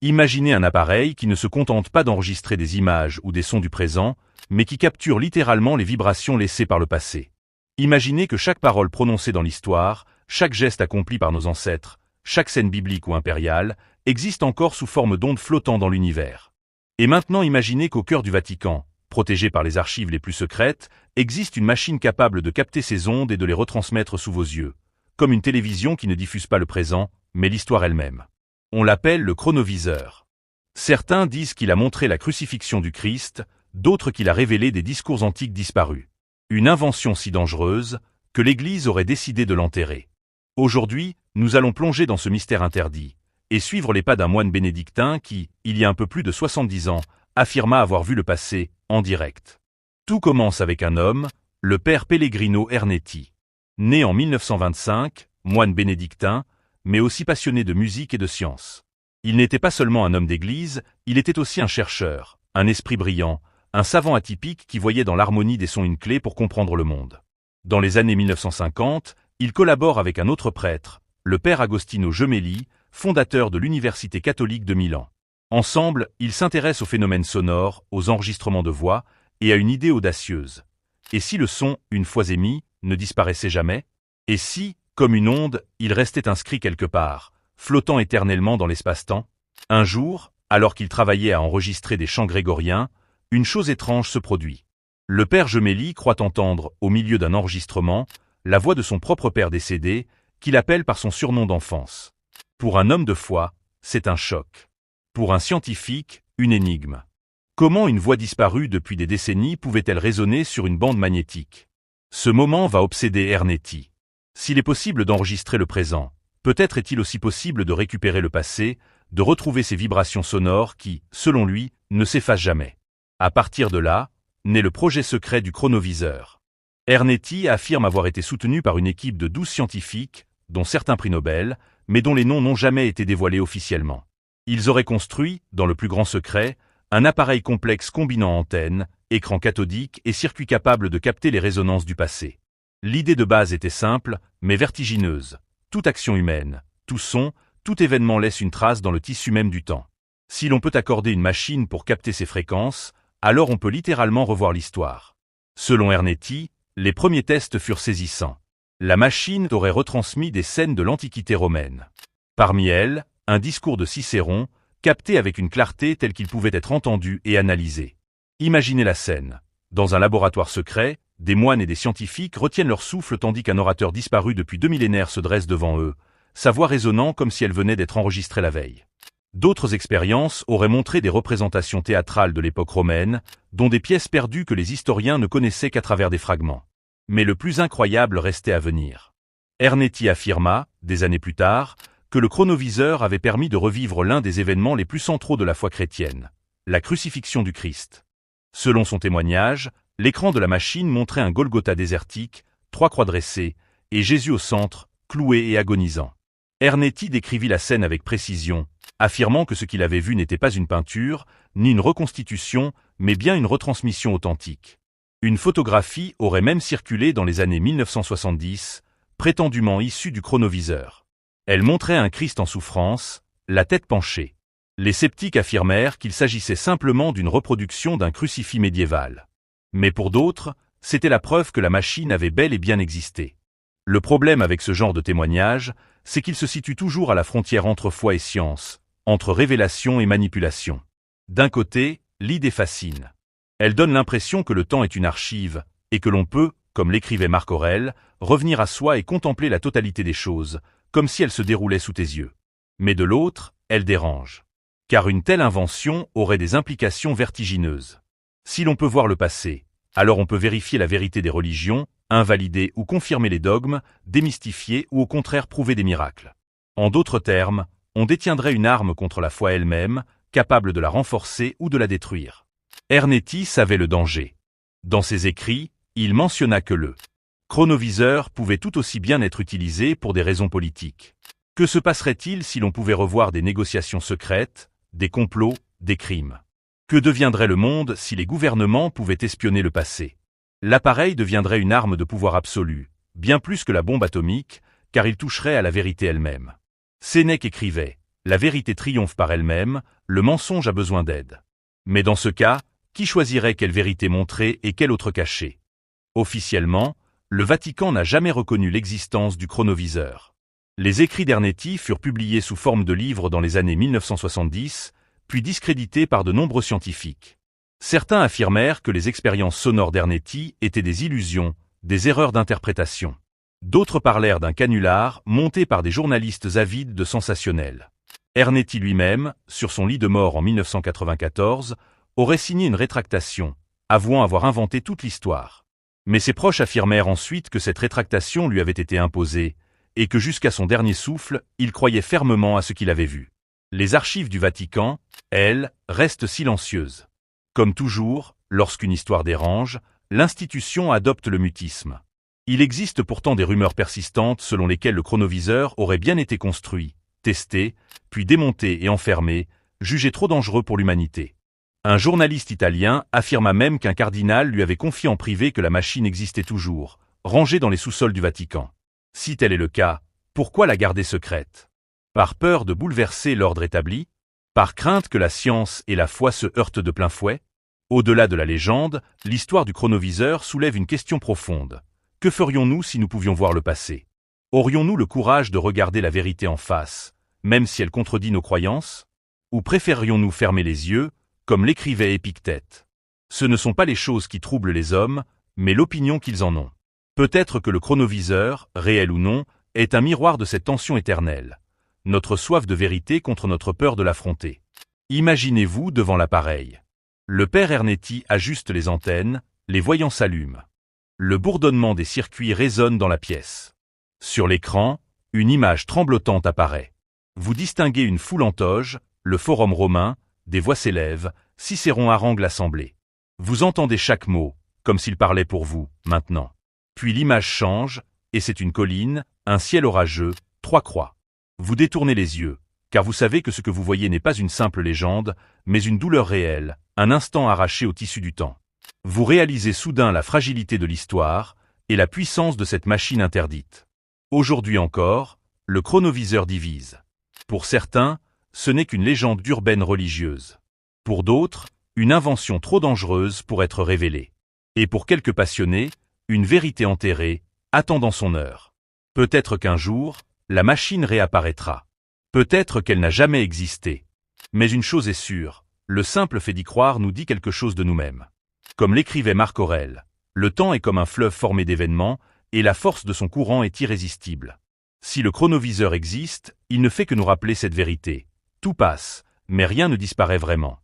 Imaginez un appareil qui ne se contente pas d'enregistrer des images ou des sons du présent, mais qui capture littéralement les vibrations laissées par le passé. Imaginez que chaque parole prononcée dans l'histoire, chaque geste accompli par nos ancêtres, chaque scène biblique ou impériale, existe encore sous forme d'ondes flottant dans l'univers. Et maintenant imaginez qu'au cœur du Vatican, protégé par les archives les plus secrètes, existe une machine capable de capter ces ondes et de les retransmettre sous vos yeux, comme une télévision qui ne diffuse pas le présent, mais l'histoire elle-même. On l'appelle le chronoviseur. Certains disent qu'il a montré la crucifixion du Christ, d'autres qu'il a révélé des discours antiques disparus. Une invention si dangereuse que l'Église aurait décidé de l'enterrer. Aujourd'hui, nous allons plonger dans ce mystère interdit et suivre les pas d'un moine bénédictin qui, il y a un peu plus de 70 ans, affirma avoir vu le passé en direct. Tout commence avec un homme, le père Pellegrino Ernetti. Né en 1925, moine bénédictin, mais aussi passionné de musique et de science. Il n'était pas seulement un homme d'église, il était aussi un chercheur, un esprit brillant, un savant atypique qui voyait dans l'harmonie des sons une clé pour comprendre le monde. Dans les années 1950, il collabore avec un autre prêtre, le père Agostino Gemelli, fondateur de l'Université catholique de Milan. Ensemble, ils s'intéressent aux phénomènes sonores, aux enregistrements de voix, et à une idée audacieuse. Et si le son, une fois émis, ne disparaissait jamais? Et si, comme une onde, il restait inscrit quelque part, flottant éternellement dans l'espace-temps? Un jour, alors qu'il travaillait à enregistrer des chants grégoriens, une chose étrange se produit. Le père Gemelli croit entendre, au milieu d'un enregistrement, la voix de son propre père décédé, qu'il appelle par son surnom d'enfance. Pour un homme de foi, c'est un choc. Pour un scientifique, une énigme. Comment une voix disparue depuis des décennies pouvait-elle résonner sur une bande magnétique? Ce moment va obséder Ernetti. S'il est possible d'enregistrer le présent, peut-être est-il aussi possible de récupérer le passé, de retrouver ces vibrations sonores qui, selon lui, ne s'effacent jamais. À partir de là, naît le projet secret du chronoviseur. Ernetti affirme avoir été soutenu par une équipe de 12 scientifiques, dont certains prix Nobel, mais dont les noms n'ont jamais été dévoilés officiellement. Ils auraient construit, dans le plus grand secret, un appareil complexe combinant antennes, écran cathodique et circuits capables de capter les résonances du passé. L'idée de base était simple, mais vertigineuse. Toute action humaine, tout son, tout événement laisse une trace dans le tissu même du temps. Si l'on peut accorder une machine pour capter ces fréquences, alors on peut littéralement revoir l'histoire. Selon Ernetti, les premiers tests furent saisissants. La machine aurait retransmis des scènes de l'Antiquité romaine. Parmi elles, un discours de Cicéron, capté avec une clarté telle qu'il pouvait être entendu et analysé. Imaginez la scène. Dans un laboratoire secret, des moines et des scientifiques retiennent leur souffle tandis qu'un orateur disparu depuis 2 millénaires se dresse devant eux, sa voix résonnant comme si elle venait d'être enregistrée la veille. D'autres expériences auraient montré des représentations théâtrales de l'époque romaine, dont des pièces perdues que les historiens ne connaissaient qu'à travers des fragments. Mais le plus incroyable restait à venir. Ernetti affirma, des années plus tard, que le chronoviseur avait permis de revivre l'un des événements les plus centraux de la foi chrétienne, la crucifixion du Christ. Selon son témoignage, l'écran de la machine montrait un Golgotha désertique, 3 croix dressées, et Jésus au centre, cloué et agonisant. Ernetti décrivit la scène avec précision, affirmant que ce qu'il avait vu n'était pas une peinture, ni une reconstitution, mais bien une retransmission authentique. Une photographie aurait même circulé dans les années 1970, prétendument issue du chronoviseur. Elle montrait un Christ en souffrance, la tête penchée. Les sceptiques affirmèrent qu'il s'agissait simplement d'une reproduction d'un crucifix médiéval. Mais pour d'autres, c'était la preuve que la machine avait bel et bien existé. Le problème avec ce genre de témoignage, c'est qu'il se situe toujours à la frontière entre foi et science, entre révélation et manipulation. D'un côté, l'idée fascine. Elle donne l'impression que le temps est une archive, et que l'on peut, comme l'écrivait Marc Aurèle, revenir à soi et contempler la totalité des choses, comme si elles se déroulaient sous tes yeux. Mais de l'autre, elle dérange. Car une telle invention aurait des implications vertigineuses. Si l'on peut voir le passé, alors on peut vérifier la vérité des religions, invalider ou confirmer les dogmes, démystifier ou au contraire prouver des miracles. En d'autres termes, on détiendrait une arme contre la foi elle-même, capable de la renforcer ou de la détruire. Ernetti savait le danger. Dans ses écrits, il mentionna que le chronoviseur pouvait tout aussi bien être utilisé pour des raisons politiques. Que se passerait-il si l'on pouvait revoir des négociations secrètes, des complots, des crimes? Que deviendrait le monde si les gouvernements pouvaient espionner le passé? L'appareil deviendrait une arme de pouvoir absolu, bien plus que la bombe atomique, car il toucherait à la vérité elle-même. Sénèque écrivait La vérité triomphe par elle-même, le mensonge a besoin d'aide. Mais dans ce cas, qui choisirait quelle vérité montrer et quelle autre cacher? Officiellement, le Vatican n'a jamais reconnu l'existence du chronoviseur. Les écrits d'Ernetti furent publiés sous forme de livres dans les années 1970, puis discrédités par de nombreux scientifiques. Certains affirmèrent que les expériences sonores d'Ernetti étaient des illusions, des erreurs d'interprétation. D'autres parlèrent d'un canular monté par des journalistes avides de sensationnel. Ernetti lui-même, sur son lit de mort en 1994, aurait signé une rétractation, avouant avoir inventé toute l'histoire. Mais ses proches affirmèrent ensuite que cette rétractation lui avait été imposée, et que jusqu'à son dernier souffle, il croyait fermement à ce qu'il avait vu. Les archives du Vatican, elles, restent silencieuses. Comme toujours, lorsqu'une histoire dérange, l'institution adopte le mutisme. Il existe pourtant des rumeurs persistantes selon lesquelles le chronoviseur aurait bien été construit, testé, puis démonté et enfermé, jugé trop dangereux pour l'humanité. Un journaliste italien affirma même qu'un cardinal lui avait confié en privé que la machine existait toujours, rangée dans les sous-sols du Vatican. Si tel est le cas, pourquoi la garder secrète? Par peur de bouleverser l'ordre établi? Par crainte que la science et la foi se heurtent de plein fouet? Au-delà de la légende, l'histoire du chronoviseur soulève une question profonde. Que ferions-nous si nous pouvions voir le passé? Aurions-nous le courage de regarder la vérité en face, même si elle contredit nos croyances? Ou préférions-nous fermer les yeux, comme l'écrivait Épictète? Ce ne sont pas les choses qui troublent les hommes, mais l'opinion qu'ils en ont. Peut-être que le chronoviseur, réel ou non, est un miroir de cette tension éternelle. Notre soif de vérité contre notre peur de l'affronter. Imaginez-vous devant l'appareil. Le père Ernetti ajuste les antennes, les voyants s'allument. Le bourdonnement des circuits résonne dans la pièce. Sur l'écran, une image tremblotante apparaît. Vous distinguez une foule en toge, le forum romain, des voix s'élèvent, Cicéron harangue l'assemblée. Vous entendez chaque mot, comme s'il parlait pour vous, maintenant. Puis l'image change, et c'est une colline, un ciel orageux, 3 croix. Vous détournez les yeux, car vous savez que ce que vous voyez n'est pas une simple légende, mais une douleur réelle, un instant arraché au tissu du temps. Vous réalisez soudain la fragilité de l'histoire et la puissance de cette machine interdite. Aujourd'hui encore, le chronoviseur divise. Pour certains, ce n'est qu'une légende urbaine religieuse. Pour d'autres, une invention trop dangereuse pour être révélée. Et pour quelques passionnés, une vérité enterrée, attendant son heure. Peut-être qu'un jour, la machine réapparaîtra. Peut-être qu'elle n'a jamais existé. Mais une chose est sûre, le simple fait d'y croire nous dit quelque chose de nous-mêmes. Comme l'écrivait Marc Aurèle, le temps est comme un fleuve formé d'événements, et la force de son courant est irrésistible. Si le chronoviseur existe, il ne fait que nous rappeler cette vérité. Tout passe, mais rien ne disparaît vraiment.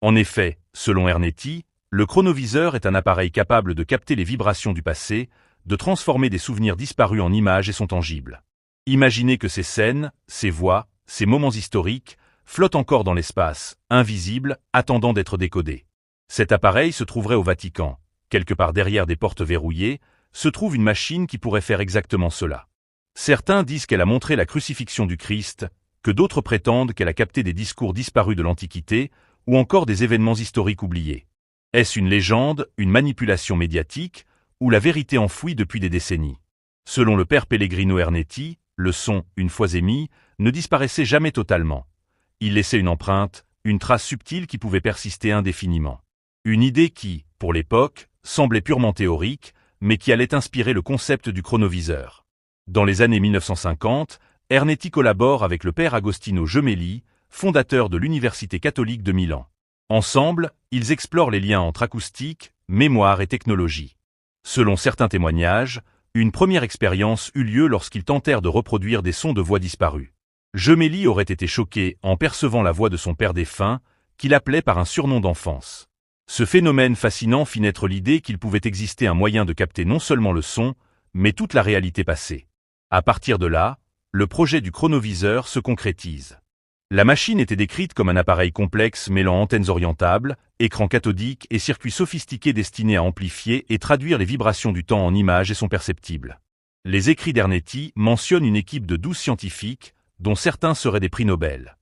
En effet, selon Ernetti, le chronoviseur est un appareil capable de capter les vibrations du passé, de transformer des souvenirs disparus en images et sont tangibles. Imaginez que ces scènes, ces voix, ces moments historiques, flottent encore dans l'espace, invisibles, attendant d'être décodés. Cet appareil se trouverait au Vatican. Quelque part derrière des portes verrouillées, se trouve une machine qui pourrait faire exactement cela. Certains disent qu'elle a montré la crucifixion du Christ, que d'autres prétendent qu'elle a capté des discours disparus de l'Antiquité, ou encore des événements historiques oubliés. Est-ce une légende, une manipulation médiatique, ou la vérité enfouie depuis des décennies? Selon le père Pellegrino Ernetti, le son, une fois émis, ne disparaissait jamais totalement. Il laissait une empreinte, une trace subtile qui pouvait persister indéfiniment. Une idée qui, pour l'époque, semblait purement théorique, mais qui allait inspirer le concept du chronoviseur. Dans les années 1950, Ernetti collabore avec le père Agostino Gemelli, fondateur de l'Université catholique de Milan. Ensemble, ils explorent les liens entre acoustique, mémoire et technologie. Selon certains témoignages, une première expérience eut lieu lorsqu'ils tentèrent de reproduire des sons de voix disparus. Gemelli aurait été choqué en percevant la voix de son père défunt, qu'il appelait par un surnom d'enfance. Ce phénomène fascinant fit naître l'idée qu'il pouvait exister un moyen de capter non seulement le son, mais toute la réalité passée. À partir de là, le projet du chronoviseur se concrétise. La machine était décrite comme un appareil complexe mêlant antennes orientables, écran cathodique et circuits sophistiqués destinés à amplifier et traduire les vibrations du temps en images et sont perceptibles. Les écrits d'Ernetti mentionnent une équipe de 12 scientifiques, dont certains seraient des prix Nobel.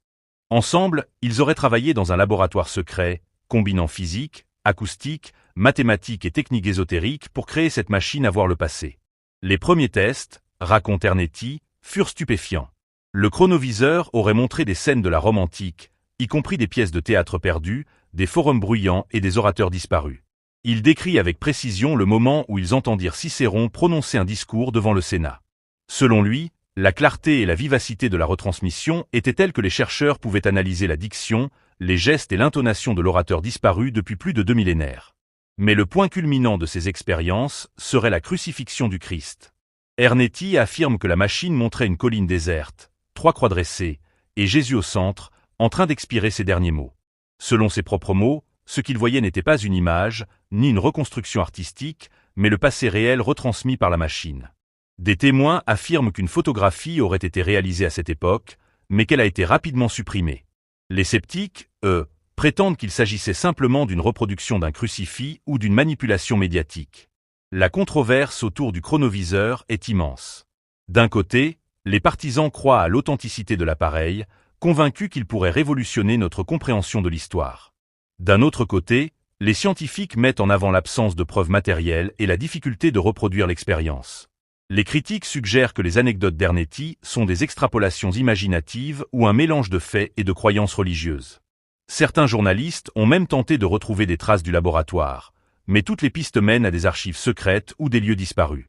Ensemble, ils auraient travaillé dans un laboratoire secret, combinant physique, acoustique, mathématiques et techniques ésotériques pour créer cette machine à voir le passé. Les premiers tests, raconte Ernetti, furent stupéfiants. Le chronoviseur aurait montré des scènes de la Rome antique, y compris des pièces de théâtre perdues, des forums bruyants et des orateurs disparus. Il décrit avec précision le moment où ils entendirent Cicéron prononcer un discours devant le Sénat. Selon lui, la clarté et la vivacité de la retransmission étaient telles que les chercheurs pouvaient analyser la diction, les gestes et l'intonation de l'orateur disparu depuis plus de 2 millénaires. Mais le point culminant de ces expériences serait la crucifixion du Christ. Ernetti affirme que la machine montrait une colline déserte, 3 croix dressées, et Jésus au centre, en train d'expirer ses derniers mots. Selon ses propres mots, ce qu'il voyait n'était pas une image, ni une reconstruction artistique, mais le passé réel retransmis par la machine. Des témoins affirment qu'une photographie aurait été réalisée à cette époque, mais qu'elle a été rapidement supprimée. Les sceptiques, eux, prétendent qu'il s'agissait simplement d'une reproduction d'un crucifix ou d'une manipulation médiatique. La controverse autour du chronoviseur est immense. D'un côté, les partisans croient à l'authenticité de l'appareil, convaincus qu'il pourrait révolutionner notre compréhension de l'histoire. D'un autre côté, les scientifiques mettent en avant l'absence de preuves matérielles et la difficulté de reproduire l'expérience. Les critiques suggèrent que les anecdotes d'Ernetti sont des extrapolations imaginatives ou un mélange de faits et de croyances religieuses. Certains journalistes ont même tenté de retrouver des traces du laboratoire, mais toutes les pistes mènent à des archives secrètes ou des lieux disparus.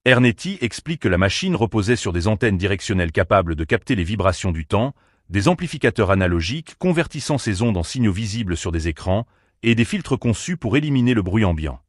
Ernetti explique que la machine reposait sur des antennes directionnelles capables de capter les vibrations du temps, des amplificateurs analogiques convertissant ces ondes en signaux visibles sur des écrans, et des filtres conçus pour éliminer le bruit ambiant.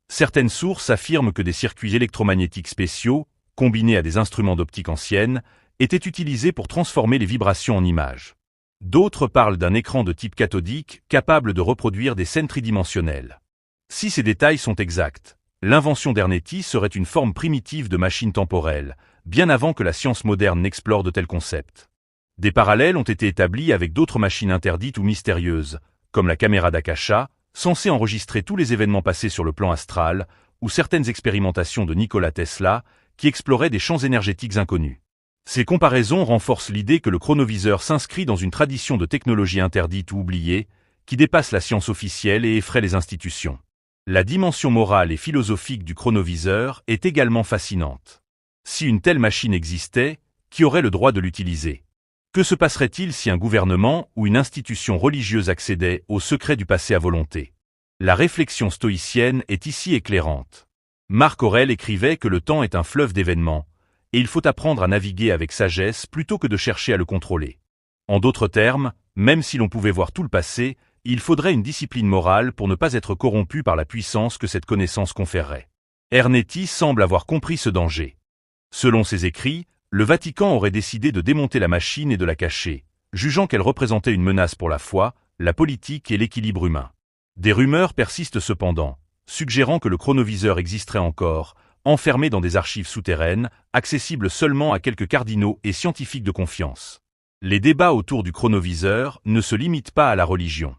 Certaines sources affirment que des circuits électromagnétiques spéciaux, combinés à des instruments d'optique anciennes, étaient utilisés pour transformer les vibrations en images. D'autres parlent d'un écran de type cathodique capable de reproduire des scènes tridimensionnelles. Si ces détails sont exacts, l'invention d'Ernetti serait une forme primitive de machine temporelle, bien avant que la science moderne n'explore de tels concepts. Des parallèles ont été établis avec d'autres machines interdites ou mystérieuses, comme la caméra d'Akasha, censée enregistrer tous les événements passés sur le plan astral, ou certaines expérimentations de Nikola Tesla, qui exploraient des champs énergétiques inconnus. Ces comparaisons renforcent l'idée que le chronoviseur s'inscrit dans une tradition de technologie interdite ou oubliée, qui dépasse la science officielle et effraie les institutions. La dimension morale et philosophique du chronoviseur est également fascinante. Si une telle machine existait, qui aurait le droit de l'utiliser? Que se passerait-il si un gouvernement ou une institution religieuse accédait au secret du passé à volonté? La réflexion stoïcienne est ici éclairante. Marc Aurèle écrivait que le temps est un fleuve d'événements, et il faut apprendre à naviguer avec sagesse plutôt que de chercher à le contrôler. En d'autres termes, même si l'on pouvait voir tout le passé, il faudrait une discipline morale pour ne pas être corrompu par la puissance que cette connaissance conférerait. Ernetti semble avoir compris ce danger. Selon ses écrits, le Vatican aurait décidé de démonter la machine et de la cacher, jugeant qu'elle représentait une menace pour la foi, la politique et l'équilibre humain. Des rumeurs persistent cependant, suggérant que le chronoviseur existerait encore, enfermé dans des archives souterraines, accessibles seulement à quelques cardinaux et scientifiques de confiance. Les débats autour du chronoviseur ne se limitent pas à la religion.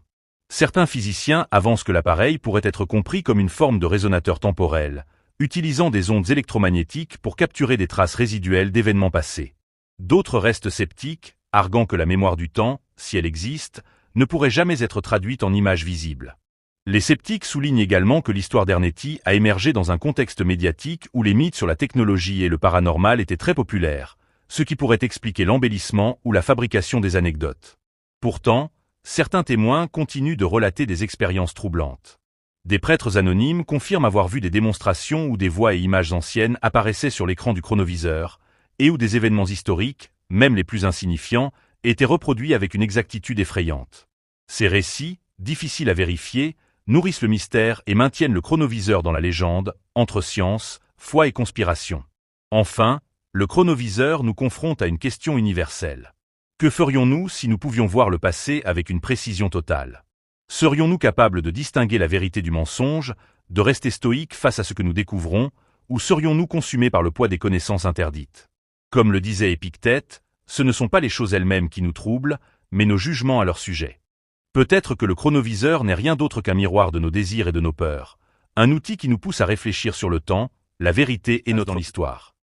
Certains physiciens avancent que l'appareil pourrait être compris comme une forme de résonateur temporel, utilisant des ondes électromagnétiques pour capturer des traces résiduelles d'événements passés. D'autres restent sceptiques, arguant que la mémoire du temps, si elle existe, ne pourrait jamais être traduite en images visibles. Les sceptiques soulignent également que l'histoire d'Ernetti a émergé dans un contexte médiatique où les mythes sur la technologie et le paranormal étaient très populaires, ce qui pourrait expliquer l'embellissement ou la fabrication des anecdotes. Pourtant, certains témoins continuent de relater des expériences troublantes. Des prêtres anonymes confirment avoir vu des démonstrations où des voix et images anciennes apparaissaient sur l'écran du chronoviseur, et où des événements historiques, même les plus insignifiants, étaient reproduits avec une exactitude effrayante. Ces récits, difficiles à vérifier, nourrissent le mystère et maintiennent le chronoviseur dans la légende, entre science, foi et conspiration. Enfin, le chronoviseur nous confronte à une question universelle. Que ferions-nous si nous pouvions voir le passé avec une précision totale? Serions-nous capables de distinguer la vérité du mensonge, de rester stoïques face à ce que nous découvrons, ou serions-nous consumés par le poids des connaissances interdites? Comme le disait Épictète, ce ne sont pas les choses elles-mêmes qui nous troublent, mais nos jugements à leur sujet. Peut-être que le chronoviseur n'est rien d'autre qu'un miroir de nos désirs et de nos peurs, un outil qui nous pousse à réfléchir sur le temps, la vérité et notre histoire.